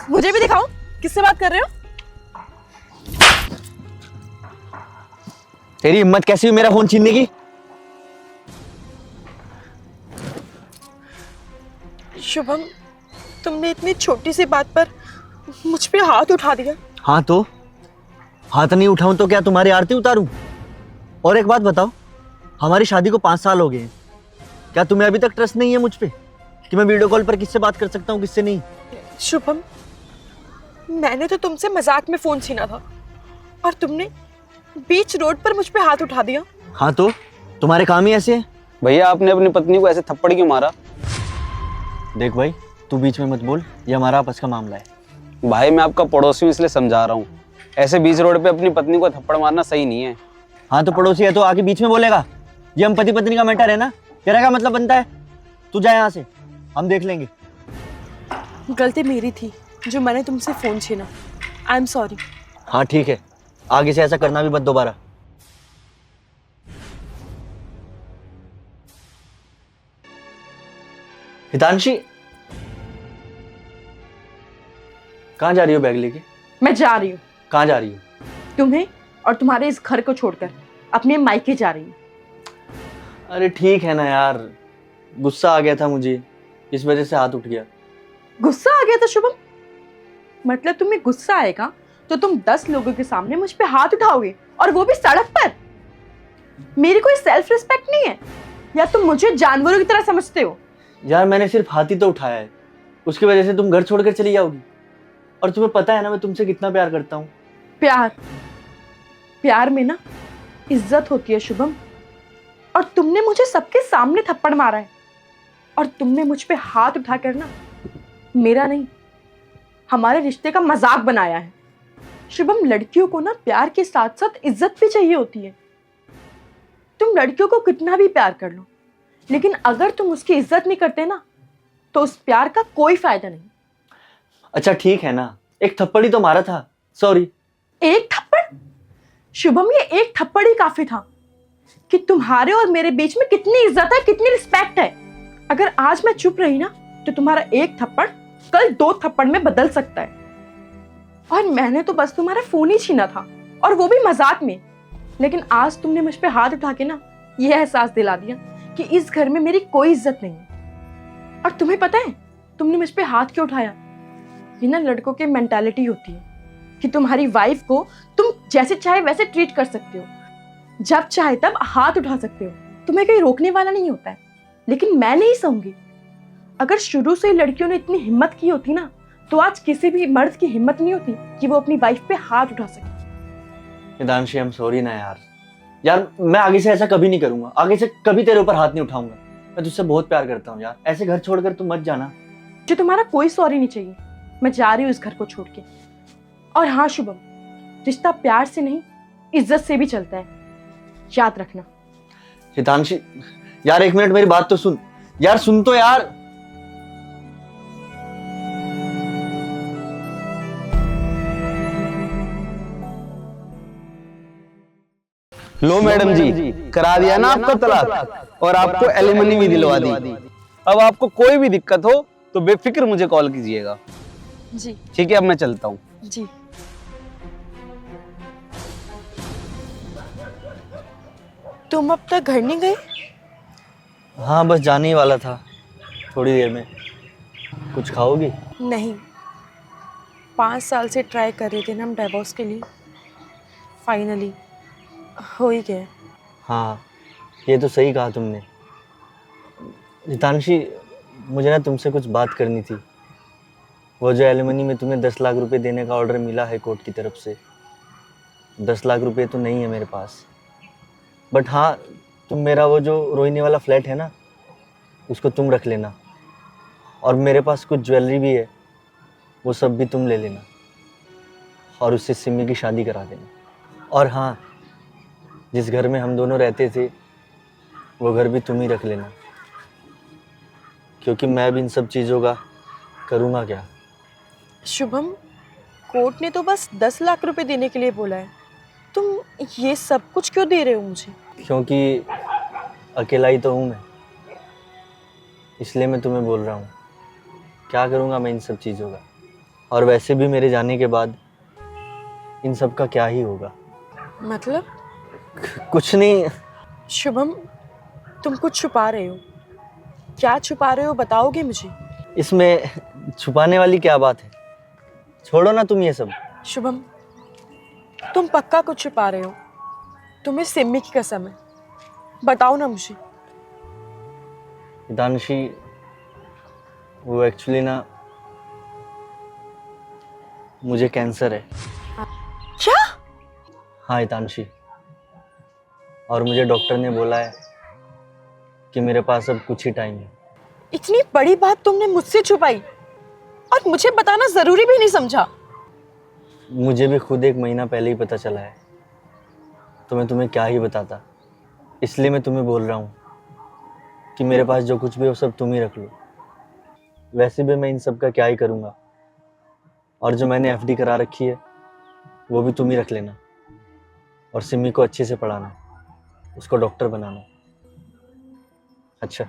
मुझे भी दिखाओ, किससे बात कर रहे हो? तेरी हिम्मत कैसी हुई मेरा फोन छीनने की? शुभम, तुमने इतनी छोटी सी बात पर मुझ पे हाथ उठा दिया। हाँ तो हाथ नहीं उठाऊं तो क्या तुम्हारी आरती उतारूं? और एक बात बताओ, हमारी शादी को 5 साल हो गए हैं, क्या तुम्हें अभी तक ट्रस्ट नहीं है मुझ पे कि मैं वीडियो कॉल पर किससे बात कर सकता हूँ किससे नहीं? शुभम, मैंने तो तुमसे मजाक में फोन छीना था और तुमने बीच रोड पर मुझ पे हाथ उठा दिया। हाँ तो तुम्हारे काम ही ऐसे हैं। भैया आपने अपनी पत्नी को ऐसे थप्पड़ क्यों मारा? देख भाई, तू बीच में मत बोल, ये हमारा आपस का मामला है। भाई मैं आपका पड़ोसी हूँ इसलिए समझा रहा हूँ, ऐसे बीच रोड पे अपनी पत्नी को थप्पड़ मारना सही नहीं है। हाँ तो पड़ोसी है तो आके बीच में बोलेगा? ये हम पति पत्नी का मैटर है ना, तेरा क्या मतलब बनता है? तू जा यहाँ से, हम देख लेंगे। गलती मेरी थी जो मैंने तुमसे फोन छीना। I am sorry. हाँ ठीक है, आगे से ऐसा करना भी मत दोबारा। हितांशी, कहाँ जा रही हो बैग लेके? मैं जा रही हूँ, कहाँ जा रही हो? तुम्हें और तुम्हारे इस घर को छोड़कर अपने मायके जा रही हूँ। अरे ठीक है ना यार, गुस्सा आ गया था मुझे, इस वजह से हाथ उठ गया। गुस्सा आ गया था शुभम? मतलब तुम्हें गुस्सा आएगा तो तुम 10 लोगों के सामने मुझ पे हाथ उठाओगे, और वो भी सड़क पर? मेरी कोई सेल्फ रिस्पेक्ट नहीं है, या तुम मुझे जानवरों की तरह समझते हो? यार मैंने सिर्फ हाथ ही तो उठाया है, उसकी वजह से तुम घर छोड़कर चली जाओगी। और तुम्हें पता है ना मैं तुमसे कितना प्यार करता हूँ। प्यार? प्यार में ना इज्जत होती है शुभम, और तुमने मुझे सबके सामने थप्पड़ मारा है, और तुमने मुझ पे हाथ उठाकर ना मेरा नहीं, हमारे रिश्ते का मजाक बनाया है। शुभम, लड़कियों को ना प्यार के साथ साथ इज्जत भी चाहिए होती है। तुम लड़कियों को कितना भी प्यार कर लो, लेकिन अगर तुम उसकी इज्जत नहीं करते ना तो उस प्यार का कोई फायदा नहीं। अच्छा ठीक है ना, एक थप्पड़ ही तो मारा था, सॉरी। एक थप्पड़? शुभम, ये एक थप्पड़ ही काफी था कि तुम्हारे और मेरे बीच में कितनी इज्जत है, कितनी रिस्पेक्ट है। अगर आज मैं चुप रही ना तो तुम्हारा एक थप्पड़ कल 2 थप्पड़ में बदल सकता है। और मैंने तो बस तुम्हारा फोन ही छीना था, और वो भी मजाक में। लेकिन आज तुमने मुझ पे हाथ उठा के ना यह एहसास दिला दिया कि इस घर में मेरी कोई इज्जत नहीं है। और तुम्हें पता है तुमने मुझ पे हाथ क्यों उठाया? ये ना लड़कों की मेंटालिटी होती है कि तुम्हारी वाइफ को तुम जैसे चाहे वैसे ट्रीट कर सकते हो, जब चाहे तब हाथ उठा सकते हो, तुम्हें कोई रोकने वाला नहीं होता है। लेकिन मैं नहीं सहूंगी। अगर शुरू से ही लड़कियों ने इतनी हिम्मत की होती ना तो आज किसी भी मर्द की हिम्मत नहीं होती कि वो अपनी वाइफ पे हाथ उठा सके। हितांशी, I'm सॉरी ना यार। यार मैं आगे से ऐसा कभी नहीं करूंगा, आगे से कभी तेरे ऊपर हाथ नहीं उठाऊंगा। मैं तुझसे बहुत प्यार करता हूँ यार, ऐसे घर छोड़कर तू मत जाना। जो तुम्हारा कोई सॉरी नहीं चाहिए, मैं जा रही हूँ इस घर को छोड़ के। और हाँ शुभम, रिश्ता प्यार से नहीं इज्जत से भी चलता है, याद रखना। हितांशी यार, 1 मिनट मेरी बात तो सुन यार, सुन तो यार। लो मैडम जी, करा दिया ना आपका तलाक, और आपको एलिमनी भी दिलवा दी। अब आपको कोई भी दिक्कत हो तो बेफिक्र मुझे कॉल कीजिएगा। जी ठीक है, अब मैं चलता हूँ। जी। तुम अब तक घर नहीं गए? हाँ बस जाने ही वाला था, थोड़ी देर में। कुछ खाओगी? नहीं, 5 साल से ट्राई कर रहे थे ना हम डिवोर्स के लिए, फाइनली हो ही गया। हाँ ये तो सही कहा तुमने। हितांशी, मुझे ना तुमसे कुछ बात करनी थी। वो जो एलिमनी में तुम्हें 10 लाख रुपए देने का ऑर्डर मिला है कोर्ट की तरफ से, 10 लाख रुपए तो नहीं है मेरे पास। बट हाँ, तुम मेरा वो जो रोहिणी वाला फ्लैट है ना, उसको तुम रख लेना। और मेरे पास कुछ ज्वेलरी भी है, वो सब भी तुम ले लेना, और उससे सिमी की शादी करा देना। और हाँ, जिस घर में हम दोनों रहते थे वो घर भी तुम ही रख लेना, क्योंकि मैं भी इन सब चीज़ों का करूँगा क्या। शुभम, कोर्ट ने तो बस 10 लाख रुपए देने के लिए बोला है, तुम ये सब कुछ क्यों दे रहे हो मुझे? क्योंकि अकेला ही तो हूँ मैं, इसलिए मैं तुम्हें बोल रहा हूँ। क्या करूँगा मैं इन सब चीज़ों का? और वैसे भी मेरे जाने के बाद इन सब का क्या ही होगा। मतलब कुछ नहीं। शुभम, तुम कुछ छुपा रहे हो। क्या छुपा रहे हो बताओगे मुझे? इसमें छुपाने वाली क्या बात है, छोड़ो ना तुम ये सब। शुभम, तुम पक्का कुछ छुपा रहे हो। तुम्हें सिम्मी की कसम है, बताओ ना मुझे। हितांशी, वो एक्चुअली ना, मुझे कैंसर है। क्या? हाँ हितांशी, और मुझे डॉक्टर ने बोला है कि मेरे पास अब कुछ ही टाइम है। इतनी बड़ी बात तुमने मुझसे छुपाई और मुझे बताना जरूरी भी नहीं समझा। मुझे भी खुद 1 महीना पहले ही पता चला है, तो मैं तुम्हें क्या ही बताता। इसलिए मैं तुम्हें बोल रहा हूँ कि मेरे पास जो कुछ भी हो सब तुम ही रख लो। वैसे भी मैं इन सब का क्या ही करूँगा, और जो मैंने एफडी करा रखी है वो भी तुम ही रख लेना। और सिमी को अच्छे से पढ़ाना, उसको डॉक्टर बनाना। अच्छा,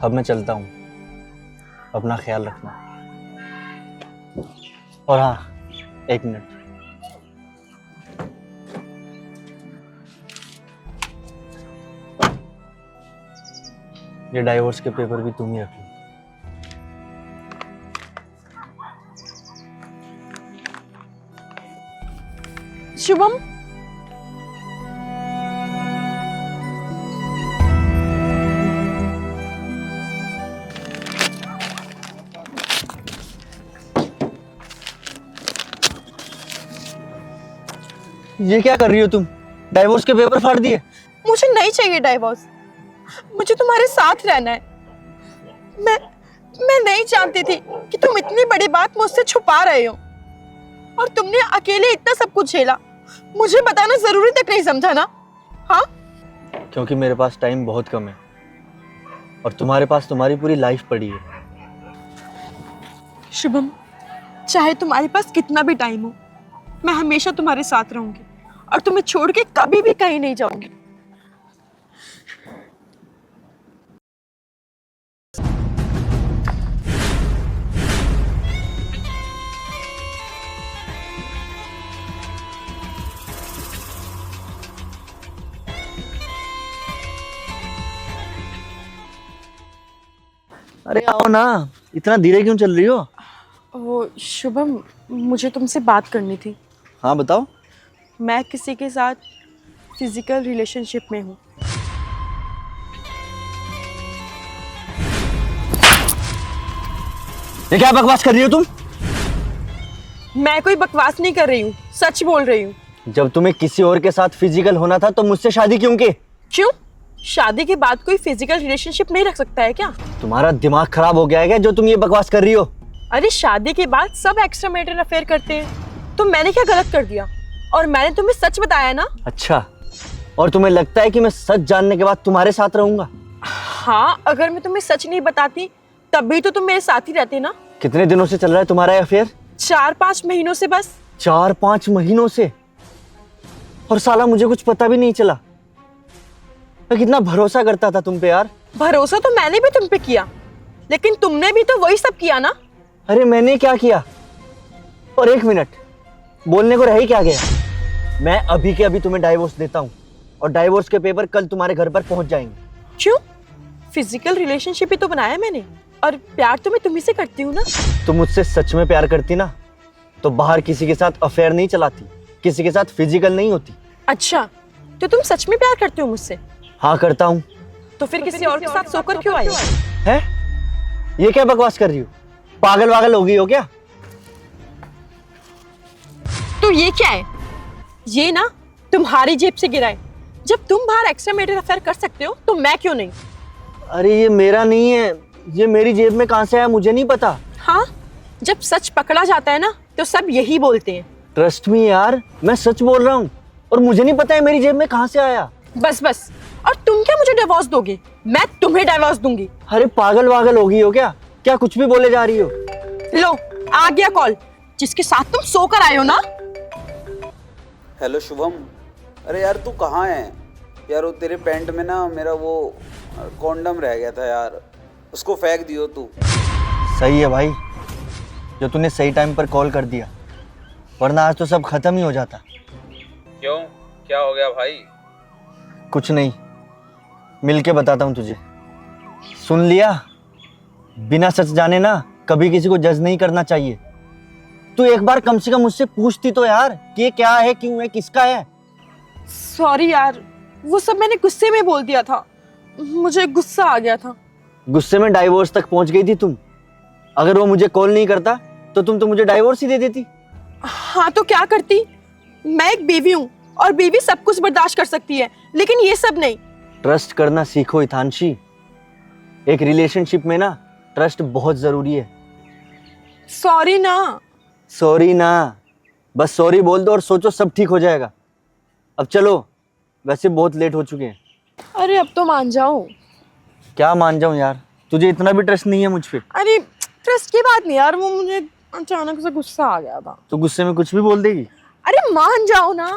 अब मैं चलता हूँ, अपना ख्याल रखना। और हाँ, 1 मिनट। ये डाइवोर्स के पेपर भी तुम ही रख लो। शुभम, ये क्या कर रही हो तुम? डाइवोर्स के पेपर फाड़ दिए? मुझे नहीं चाहिए डाइवोर्स। मुझे तुम्हारे साथ रहना है। मैं नहीं जानती थी कि तुम इतनी बड़ी बात मुझसे छुपा रहे हो, और तुमने अकेले इतना सब कुछ झेला। मुझे बताना जरूरी तक नहीं समझा ना? हाँ, क्योंकि मेरे पास टाइम बहुत कम है, और तुम्हारे पास तुम्हारी पूरी लाइफ पड़ी है। शुभम, चाहे तुम्हारे पास कितना भी टाइम हो, मैं हमेशा तुम्हारे साथ रहूंगी और तुम्हें छोड़ के कभी भी कहीं नहीं जाऊंगी। अरे आओ ना, इतना धीरे क्यों चल रही हो? वो शुभम, मुझे तुमसे बात करनी थी। हाँ बताओ। मैं किसी के साथ फिजिकल रिलेशनशिप में हूँ। ये क्या बकवास कर रही हो तुम? मैं कोई बकवास नहीं कर रही हूँ, सच बोल रही हूँ। जब तुम्हें किसी और के साथ फिजिकल होना था तो मुझसे शादी क्यों की? क्यों? शादी के बाद कोई फिजिकल रिलेशनशिप नहीं रख सकता है क्या? तुम्हारा दिमाग खराब हो गया है क्या जो तुम ये बकवास कर रही हो? अरे शादी के बाद सब एक्स्ट्रा मैरिटल अफेयर करते हैं, तो मैंने क्या गलत कर दिया? और मैंने तुम्हें सच बताया ना। अच्छा, और तुम्हें लगता है कि मैं सच जानने के बाद तुम्हारे साथ रहूंगा? हाँ, अगर मैं तुम्हें सच नहीं बताती तब भी तो तुम मेरे साथ ही रहते ना। कितने दिनों से चल रहा है तुम्हारा अफेयर? 4-5 महीनों से बस। 4-5 महीनों से? और साला मुझे कुछ पता भी नहीं चला। मैं कितना भरोसा करता था तुम पे यार। भरोसा तो मैंने भी तुम पे किया, लेकिन तुमने भी तो वही सब किया ना। अरे मैंने क्या किया? और 1 मिनट बोलने को रह ही क्या गया? मैं अभी के अभी तुम्हें डाइवोर्स देता हूँ, और डाइवोर्स के पेपर कल तुम्हारे घर पर पहुंच जाएंगे। क्यों? फिजिकल रिलेशनशिप ही तो बनाया मैंने, और प्यार तो मैं तुम्ही से करती हूँ ना। तुम मुझसे सच में प्यार करती ना तो बाहर किसी के साथ अफेयर नहीं चलाती, किसी के साथ फिजिकल नहीं होती। अच्छा, तो तुम सच में प्यार करते हो मुझसे? हाँ करता हूँ। तो फिर किसी और के साथ सोकर क्यों आए हो? है? ये क्या बकवास कर रही हो? पागल वागल हो गई हो क्या? तो ये क्या है? ये ना तुम्हारी जेब से गिरा है। जब तुम बाहर एक्स्ट्रा मैरिटल अफेयर कर सकते हो तो मैं क्यों नहीं? अरे ये मेरा नहीं है, ये मेरी जेब में कहाँ से आया मुझे नहीं पता। हाँ, जब सच पकड़ा जाता है ना तो सब यही बोलते हैं। ट्रस्ट मी यार, मैं सच बोल रहा हूँ, और मुझे नहीं पता है मेरी जेब में कहाँ से आया। बस बस, और तुम क्या मुझे डिवोर्स दोगे? मैं तुम्हें डिवोर्स दूंगी। अरे पागल वागल हो गई हो क्या? क्या कुछ भी बोले जा रही हो? लो, आ गया कॉल, जिसके साथ तुम सोकर आए हो ना। हेलो शुभम, अरे यार तू कहाँ है यार? वो तेरे पैंट में ना मेरा वो कॉन्डम रह गया था यार, उसको फेंक दियो तू। सही है भाई, जो तूने सही टाइम पर कॉल कर दिया, वरना आज तो सब खत्म ही हो जाता। क्यों, क्या हो गया भाई? कुछ नहीं, मिल के बताता हूँ तुझे। सुन लिया, बिना सच जाने ना कभी किसी को जज नहीं करना चाहिए। तू एक बार कम से कम मुझसे पूछती तो यार कि ये क्या है, क्यों है, किसका है। सॉरी यार, वो सब मैंने गुस्से में बोल दिया था, मुझे गुस्सा आ गया था। गुस्से में डाइवोर्स तक पहुंच गई थी तुम। अगर वो मुझे कॉल नहीं करता तो तुम तो मुझे डाइवोर्स ही दे देती। हाँ तो क्या करती, मैं एक बीवी हूँ और बीवी सब कुछ बर्दाश्त कर सकती है, लेकिन ये सब नहीं। ट्रस्ट करना सीखो हितांशी। एक रिलेशनशिप में ना ट्रस्ट बहुत जरूरी है। सॉरी ना। सॉरी ना, बस सॉरी बोल दो और सोचो सब ठीक हो जाएगा। अब चलो, वैसे बहुत लेट हो चुके हैं। अरे अब तो मान जाओ। क्या मान जाऊं यार, तुझे इतना भी ट्रस्ट नहीं है मुझ पे। अरे ट्रस्ट की बात नहीं यार, वो मुझे अचानक से गुस्सा आ गया था। तो गुस्से में कुछ भी बोल देगी। अरे मान जाओ ना।